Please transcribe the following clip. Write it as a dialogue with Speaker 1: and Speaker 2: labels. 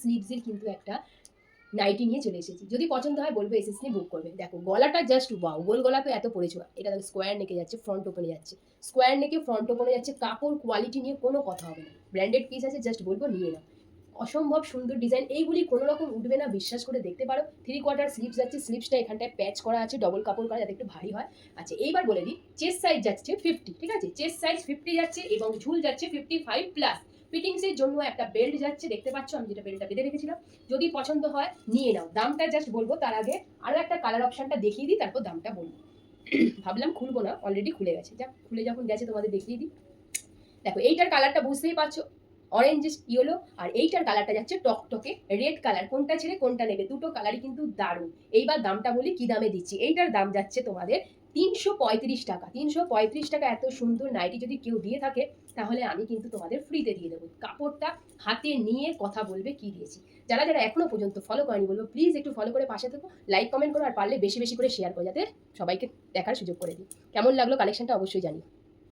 Speaker 1: স্লিভসের কিন্তু একটা নাইটি নিয়ে চলে এসেছি। যদি পছন্দ হয় বলবো এসএস নিয়ে বুক করবে। দেখো গলাটা জাস্ট ওয়াও, গোল গলা তো এত পড়েছো না। এটা দেখো স্কোয়ার নেকে যাচ্ছে, ফ্রন্ট ওপেনে যাচ্ছে, স্কোয়ার নেকে ফ্রন্ট ওপেনে যাচ্ছে। কাপড় কোয়ালিটি নিয়ে কোনো কথা হবে না, ব্র্যান্ডেড পিস আছে, জাস্ট বলবো নিয়ে নাও। অসম্ভব সুন্দর ডিজাইন, এইগুলি কোনো রকম উঠবে না, বিশ্বাস করে দেখতে পারো। 3/4 স্লিভস যাচ্ছে, স্লিভসটা এখানটায় প্যাচ করা আছে, ডবল কাপড় করা, যাতে একটু ভারী হয়। আচ্ছা এইবার বলে দিই, চেস্ট সাইজ যাচ্ছে 50, ঠিক আছে, চেস্ট সাইজ 50 যাচ্ছে এবং ঝুল যাচ্ছে 55+। ফিটিংসের জন্য একটা বেল্ট যাচ্ছে, দেখতে পাচ্ছ আমি যেটা বেল্টটা বেঁধে রেখেছিলাম। যদি পছন্দ হয় নিয়ে নাও। দামটা জাস্ট বলবো তার আগে আরও একটা কালার অপশনটা দেখিয়ে দিই, তারপর দামটা বলবো। ভাবলাম খুলবো না, অলরেডি খুলে গেছে, যা খুলে যখন গেছে তোমাদের দেখিয়ে দিই। দেখো এইটার কালারটা বুঝতেই পারছো, অরেঞ্জ ইয়েলো, আর এইটার কালারটা যাচ্ছে টকটকে রেড কালার। কোনটা ছেড়ে কোনটা নেবে, দুটো কালারই কিন্তু দারুণ। এইবার দামটা বলি কি দামে দিচ্ছি। এইটার দাম যাচ্ছে তোমাদের 335 টাকা। 335 টাকা এত সুন্দর নাইটি যদি কেউ দিয়ে থাকে তাহলে আমি কিন্তু তোমাদের ফ্রিতে দিয়ে দেবো। কাপড়টা হাতে নিয়ে কথা বলবে কি দিয়েছি। যারা যারা এখনো পর্যন্ত ফলো করেনি বলবো প্লিজ একটু ফলো করে পাশে থেকো, লাইক কমেন্ট করো, আর পারলে বেশি বেশি করে শেয়ার করো যাতে সবাইকে দেখার সুযোগ করে দিই। কেমন লাগলো কালেকশনটা অবশ্যই জানি।